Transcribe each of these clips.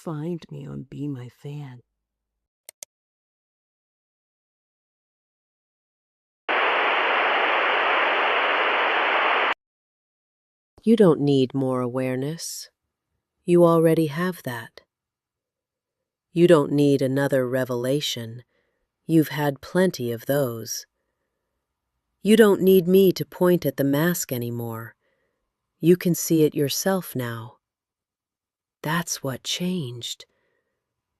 find me on Be My Fan. You don't need more awareness. You already have that. You don't need another revelation. You've had plenty of those. You don't need me to point at the mask anymore. You can see it yourself now. That's what changed.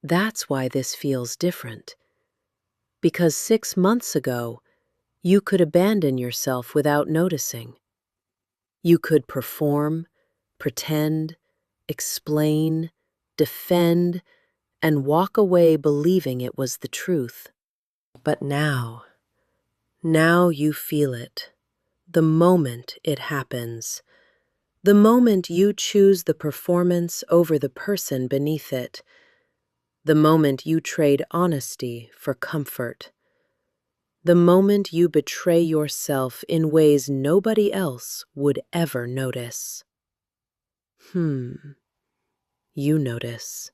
That's why this feels different. Because 6 months ago, you could abandon yourself without noticing. You could perform, pretend, explain, defend, and walk away believing it was the truth. But now you feel it, the moment it happens, the moment you choose the performance over the person beneath it, the moment you trade honesty for comfort, the moment you betray yourself in ways nobody else would ever notice. You notice.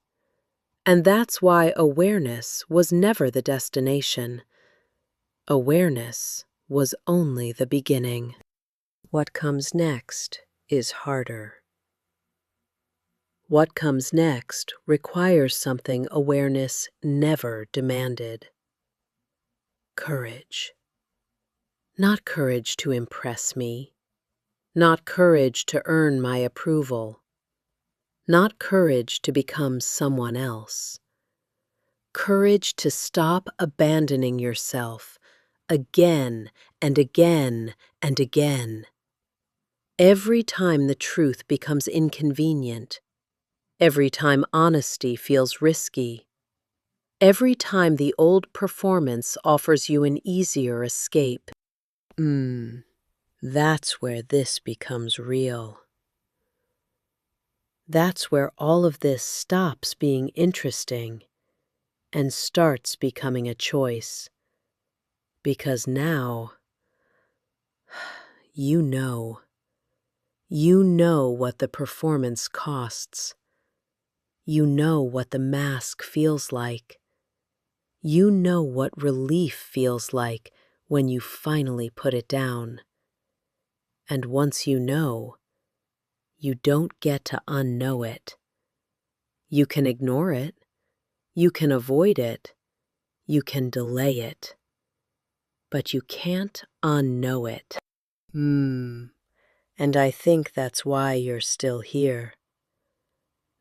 And that's why awareness was never the destination. Awareness was only the beginning. What comes next is harder. What comes next requires something awareness never demanded. Courage. Not courage to impress me. Not courage to earn my approval. Not courage to become someone else. Courage to stop abandoning yourself again and again and again. Every time the truth becomes inconvenient, every time honesty feels risky, every time the old performance offers you an easier escape. That's where this becomes real. That's where all of this stops being interesting and starts becoming a choice. Because now, you know. You know what the performance costs. You know what the mask feels like. You know what relief feels like when you finally put it down. And once you know, you don't get to unknow it. You can ignore it. You can avoid it. You can delay it. But you can't unknow it. And I think that's why you're still here.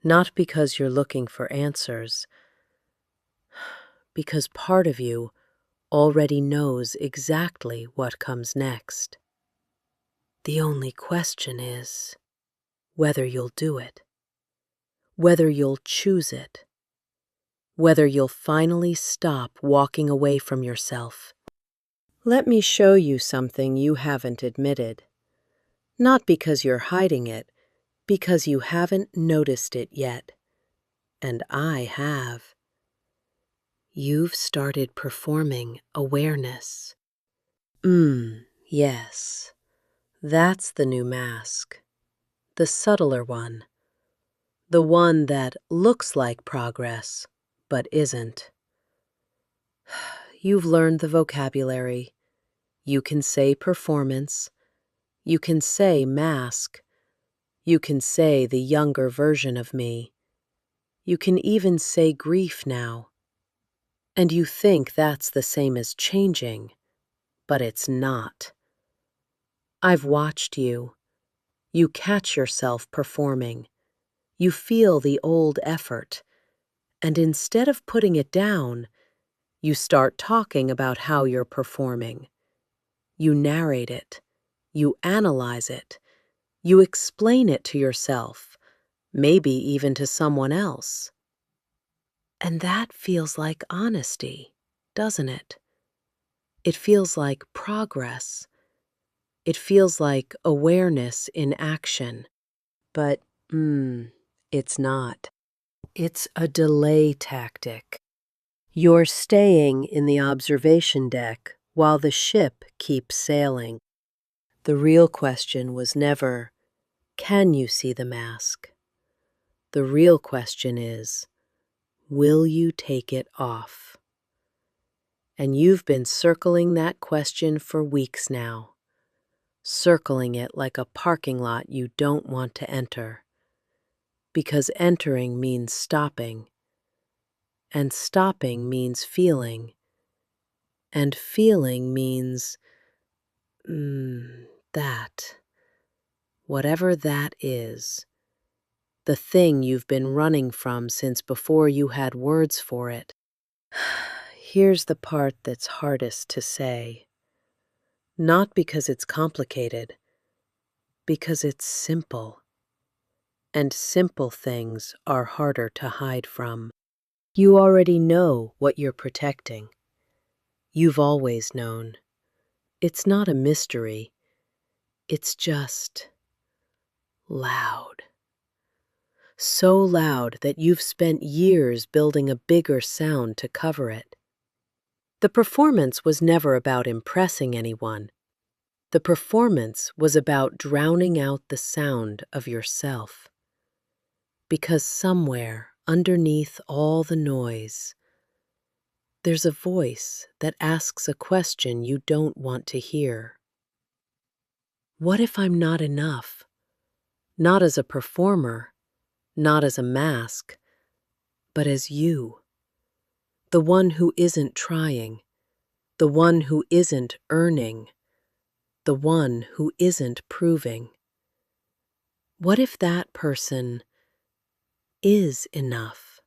Not because you're looking for answers, because part of you already knows exactly what comes next. The only question is whether you'll do it, whether you'll choose it, whether you'll finally stop walking away from yourself. Let me show you something you haven't admitted. Not because you're hiding it, because you haven't noticed it yet. And I have. You've started performing awareness. Yes. That's the new mask. The subtler one. The one that looks like progress, but isn't. You've learned the vocabulary. You can say performance. You can say mask. You can say the younger version of me. You can even say grief now. And you think that's the same as changing, but it's not. I've watched you. You catch yourself performing. You feel the old effort. And instead of putting it down, you start talking about how you're performing. You narrate it. You analyze it. You explain it to yourself, maybe even to someone else. And that feels like honesty, doesn't it? It feels like progress. It feels like awareness in action. But, it's not. It's a delay tactic. You're staying in the observation deck while the ship keeps sailing. The real question was never, can you see the mask? The real question is, Will you take it off? And you've been circling that question for weeks now, circling it like a parking lot you don't want to enter, because entering means stopping, and stopping means feeling, and feeling means that, whatever that is, the thing you've been running from since before you had words for it. Here's the part that's hardest to say. Not because it's complicated, because it's simple. And simple things are harder to hide from. You already know what you're protecting. You've always known. It's not a mystery. It's just loud. So loud that you've spent years building a bigger sound to cover it. The performance was never about impressing anyone. The performance was about drowning out the sound of yourself. Because somewhere underneath all the noise, there's a voice that asks a question you don't want to hear. What if I'm not enough? Not as a performer, not as a mask, but as you. The one who isn't trying, the one who isn't earning, the one who isn't proving. What if that person is enough?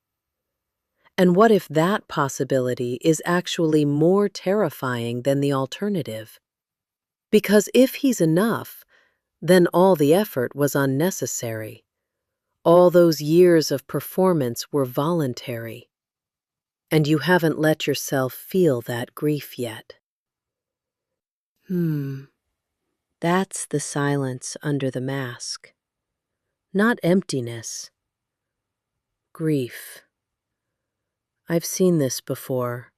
And what if that possibility is actually more terrifying than the alternative? Because if he's enough, then all the effort was unnecessary. All those years of performance were voluntary. And you haven't let yourself feel that grief yet. That's the silence under the mask. Not emptiness. Grief. I've seen this before.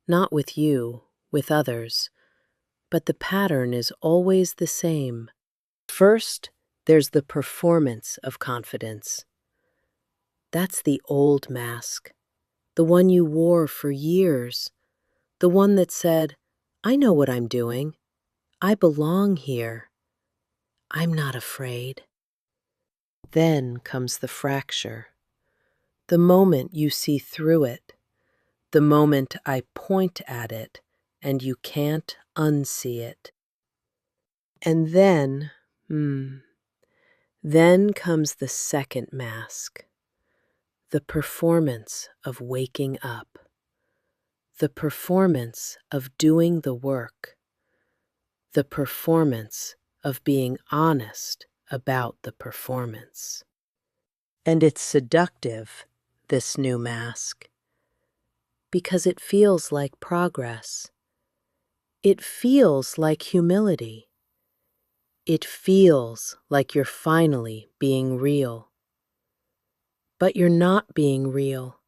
Not with you, with others. But the pattern is always the same. First, there's the performance of confidence. That's the old mask, the one you wore for years, the one that said, I know what I'm doing. I belong here. I'm not afraid. Then comes the fracture, the moment you see through it, the moment I point at it and you can't unsee it. And then comes the second mask, the performance of waking up, the performance of doing the work, the performance of being honest about the performance. And it's seductive, this new mask, because it feels like progress. It feels like humility. It feels like you're finally being real. But you're not being real.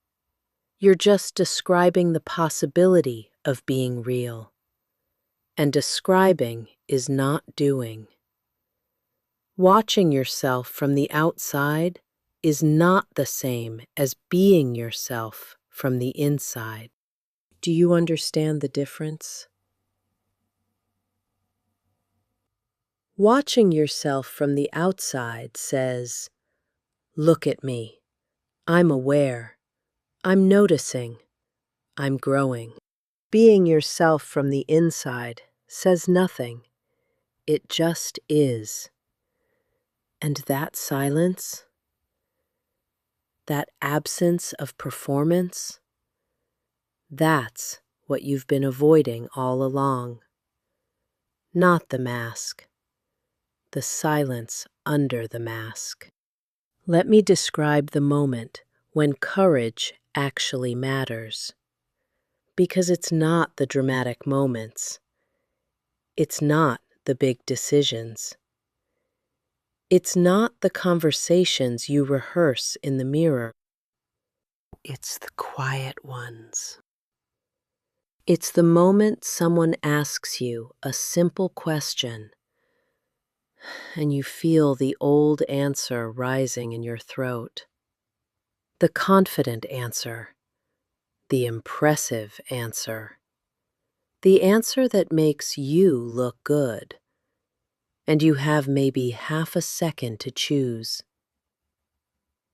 You're just describing the possibility of being real. And describing is not doing. Watching yourself from the outside is not the same as being yourself from the inside. Do you understand the difference? Watching yourself from the outside says, look at me. I'm aware. I'm noticing. I'm growing. Being yourself from the inside says nothing. It just is. And that silence, that absence of performance, that's what you've been avoiding all along. Not the mask, the silence under the mask. Let me describe the moment when courage actually matters. Because it's not the dramatic moments. It's not the big decisions. It's not the conversations you rehearse in the mirror. It's the quiet ones. It's the moment someone asks you a simple question and you feel the old answer rising in your throat. the confident answer, the impressive answer, the answer that makes you look good, and you have maybe half a second to choose.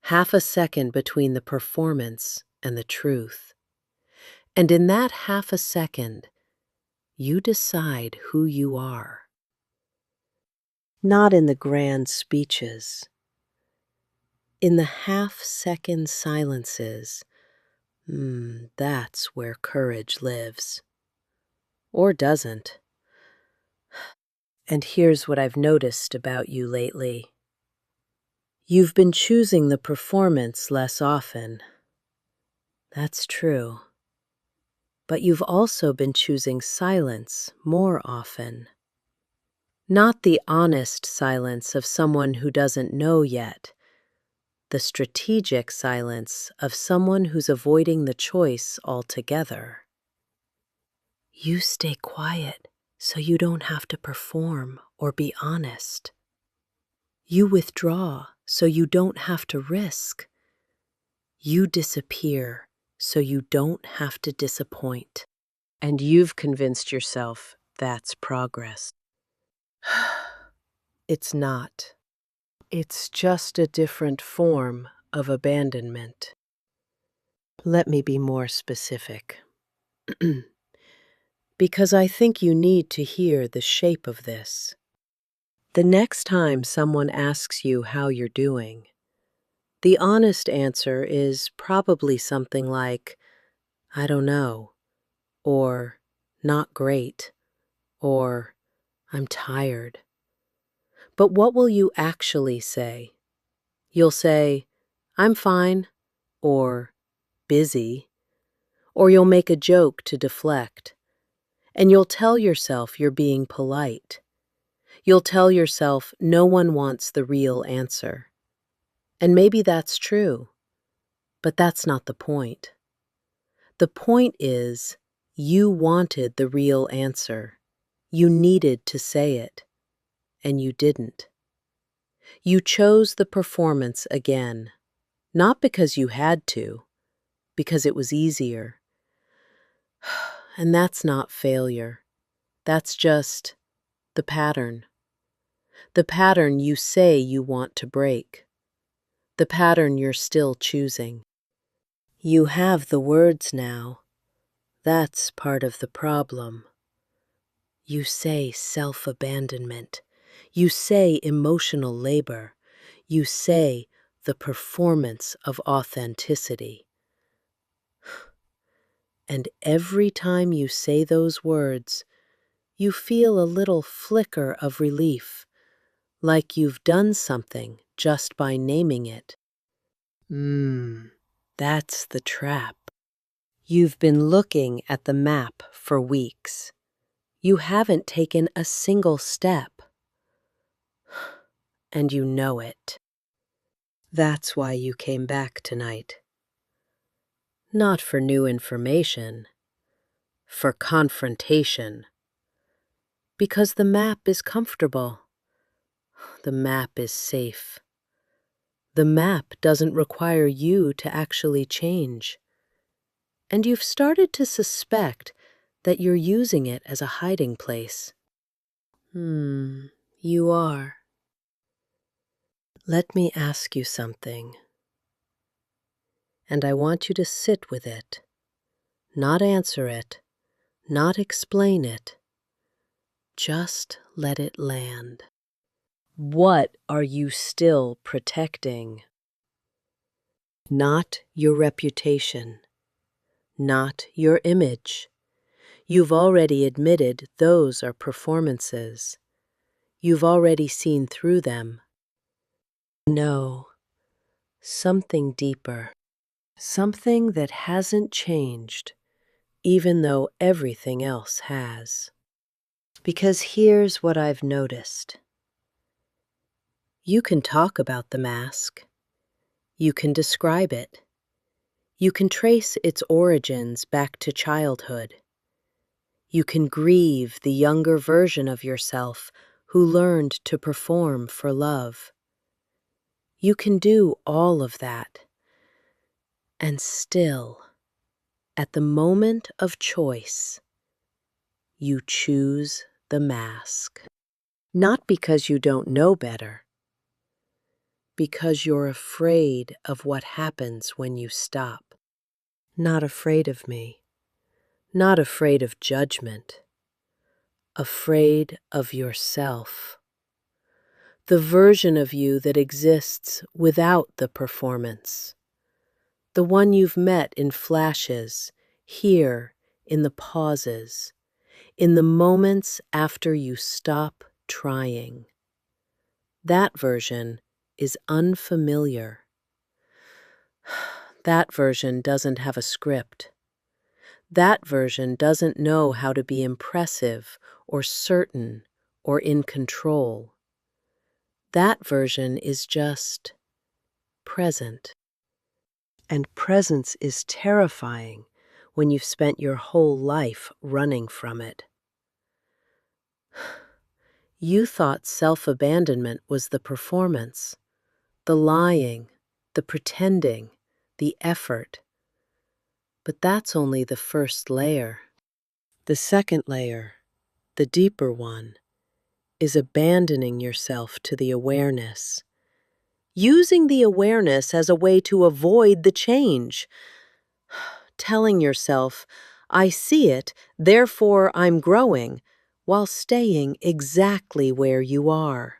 Half a second between the performance and the truth. And in that half a second, you decide who you are. Not in the grand speeches, in the half-second silences. That's where courage lives. Or doesn't. And here's what I've noticed about you lately. You've been choosing the performance less often. That's true. But you've also been choosing silence more often. Not the honest silence of someone who doesn't know yet, the strategic silence of someone who's avoiding the choice altogether. You stay quiet so you don't have to perform or be honest. You withdraw so you don't have to risk. You disappear so you don't have to disappoint. And you've convinced yourself that's progress. It's not. It's just a different form of abandonment. Let me be more specific. Because I think you need to hear the shape of this. The next time someone asks you how you're doing, the honest answer is probably something like, I don't know, or not great, or I'm tired. But what will you actually say? You'll say, I'm fine, or busy, or you'll make a joke to deflect, and you'll tell yourself you're being polite. You'll tell yourself no one wants the real answer. And maybe that's true, but that's not the point. The point is, you wanted the real answer. You needed to say it, and you didn't. You chose the performance again, not because you had to, because it was easier. And that's not failure. That's just the pattern. The pattern you say you want to break. The pattern you're still choosing. You have the words now. That's part of the problem. You say self-abandonment. You say emotional labor. You say the performance of authenticity. And every time you say those words, you feel a little flicker of relief, like you've done something just by naming it. That's the trap. You've been looking at the map for weeks. You haven't taken a single step. And you know it. That's why you came back tonight. Not for new information, for confrontation. Because the map is comfortable. The map is safe. The map doesn't require you to actually change. And you've started to suspect that you're using it as a hiding place. You are. Let me ask you something. And I want you to sit with it, not answer it, not explain it. Just let it land. What are you still protecting? Not your reputation, not your image. You've already admitted those are performances. You've already seen through them. No, something deeper, something that hasn't changed, even though everything else has. Because here's what I've noticed. You can talk about the mask. You can describe it. You can trace its origins back to childhood. You can grieve the younger version of yourself who learned to perform for love. You can do all of that. And still, at the moment of choice, you choose the mask. Not because you don't know better, because you're afraid of what happens when you stop. Not afraid of me, not afraid of judgment, afraid of yourself. The version of you that exists without the performance. The one you've met in flashes, here in the pauses, in the moments after you stop trying. That version is unfamiliar. That version doesn't have a script. That version doesn't know how to be impressive or certain or in control. That version is just present. And presence is terrifying when you've spent your whole life running from it. You thought self-abandonment was the performance, the lying, the pretending, the effort. But that's only the first layer. The second layer, the deeper one, is abandoning yourself to the awareness. Using the awareness as a way to avoid the change. Telling yourself, I see it, therefore I'm growing, while staying exactly where you are.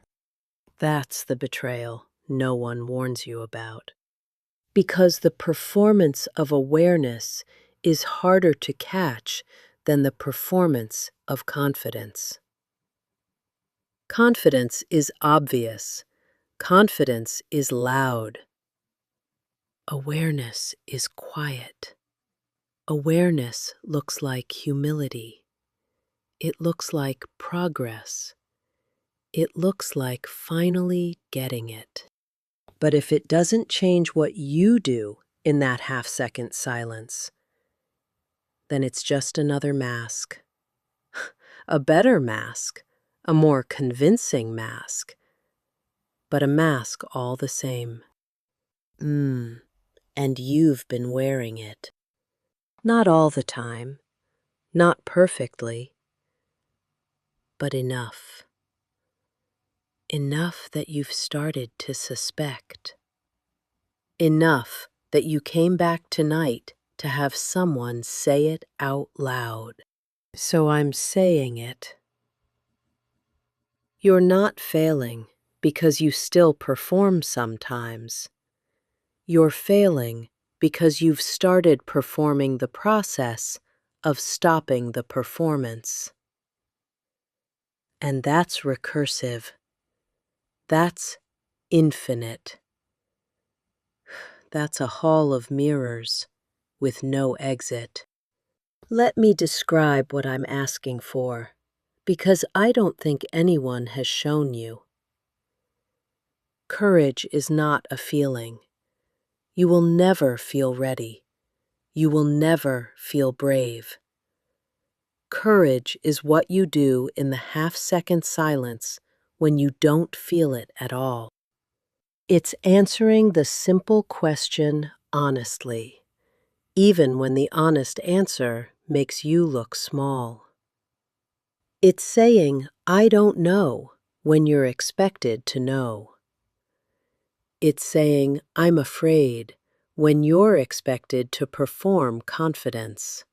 That's the betrayal no one warns you about. Because the performance of awareness is harder to catch than the performance of confidence. Confidence is obvious. Confidence is loud. Awareness is quiet. Awareness looks like humility. It looks like progress. It looks like finally getting it. But if it doesn't change what you do in that half-second silence, then it's just another mask. A better mask, a more convincing mask, but a mask all the same. And you've been wearing it. Not all the time, not perfectly, but enough. Enough that you've started to suspect. Enough that you came back tonight to have someone say it out loud. So I'm saying it. You're not failing because you still perform sometimes. You're failing because you've started performing the process of stopping the performance. And that's recursive. That's infinite. That's a hall of mirrors with no exit. Let me describe what I'm asking for, because I don't think anyone has shown you. Courage is not a feeling. You will never feel ready. You will never feel brave. Courage is what you do in the half-second silence when you don't feel it at all. It's answering the simple question honestly, even when the honest answer makes you look small. It's saying, I don't know, when you're expected to know. It's saying, I'm afraid, when you're expected to perform confidence.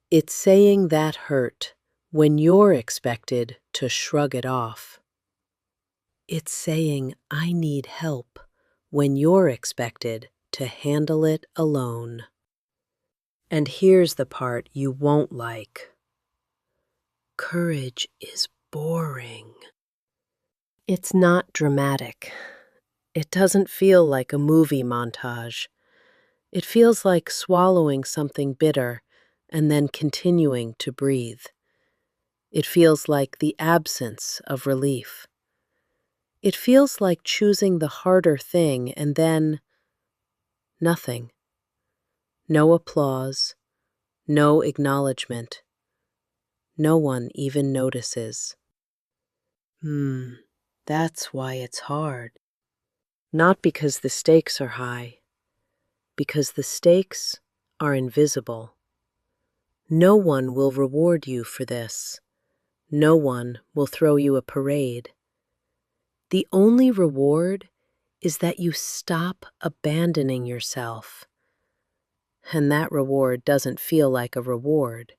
It's saying that hurt, when you're expected to shrug it off. It's saying, I need help, when you're expected to handle it alone. And here's the part you won't like. Courage is boring. It's not dramatic. It doesn't feel like a movie montage. It feels like swallowing something bitter and then continuing to breathe. It feels like the absence of relief. It feels like choosing the harder thing and then nothing. No applause, no acknowledgement. No one even notices. That's why it's hard. Not because the stakes are high, because the stakes are invisible. No one will reward you for this. No one will throw you a parade. The only reward is that you stop abandoning yourself. And that reward doesn't feel like a reward.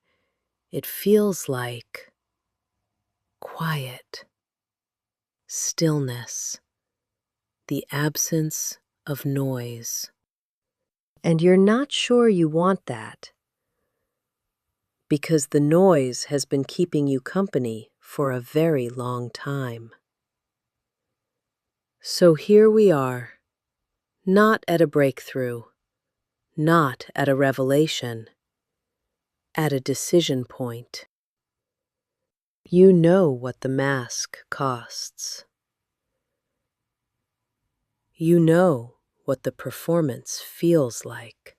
It feels like quiet, stillness, the absence of noise. And you're not sure you want that, because the noise has been keeping you company for a very long time. So here we are, not at a breakthrough, not at a revelation, at a decision point. You know what the mask costs. You know what the performance feels like.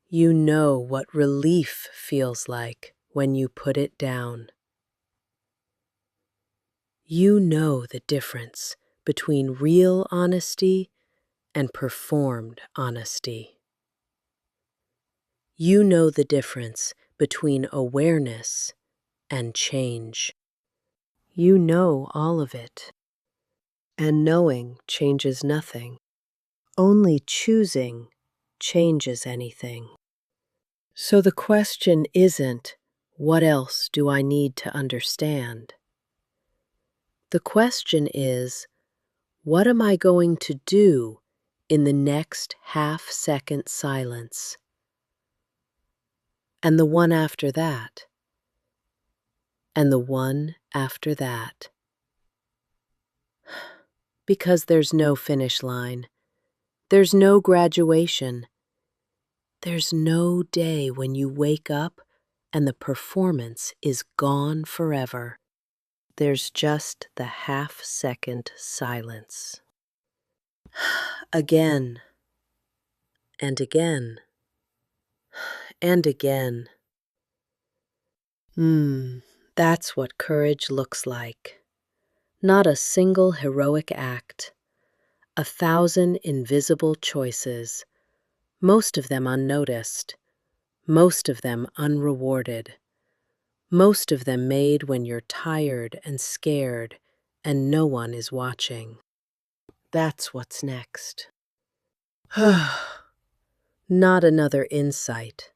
You know what relief feels like when you put it down. You know the difference between real honesty and performed honesty. You know the difference between awareness and change. You know all of it. And knowing changes nothing. Only choosing changes anything. So the question isn't, what else do I need to understand? The question is, what am I going to do in the next half-second silence? And the one after that? And the one after that? Because there's no finish line. There's no graduation. There's no day when you wake up and the performance is gone forever. There's just the half-second silence. Again, and again, and again. That's what courage looks like. Not a single heroic act. 1,000 invisible choices, most of them unnoticed, most of them unrewarded, most of them made when you're tired and scared and no one is watching. That's what's next. Not another insight,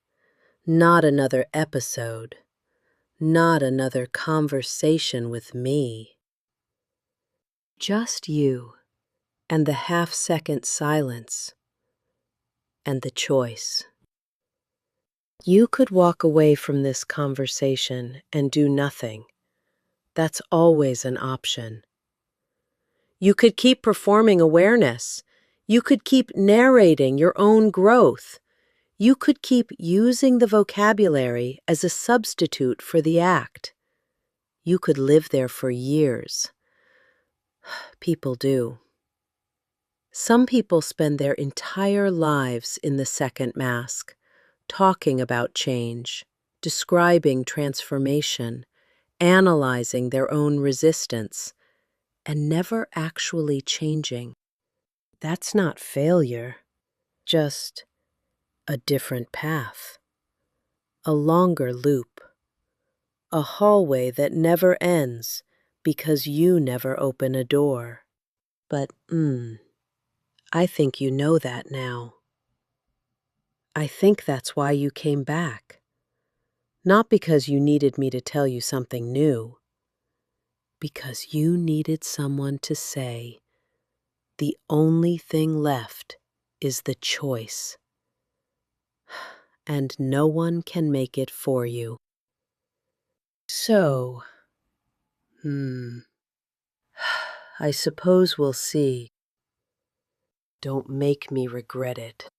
not another episode, not another conversation with me. Just you and the half-second silence and the choice. You could walk away from this conversation and do nothing. That's always an option. You could keep performing awareness. You could keep narrating your own growth. You could keep using the vocabulary as a substitute for the act. You could live there for years. People do. Some people spend their entire lives in the second mask, talking about change, describing transformation, analyzing their own resistance, and never actually changing. That's not failure, just a different path, a longer loop, a hallway that never ends because you never open a door. But, I think you know that now. I think that's why you came back. Not because you needed me to tell you something new, because you needed someone to say, the only thing left is the choice, and no one can make it for you. So, I suppose we'll see. Don't make me regret it.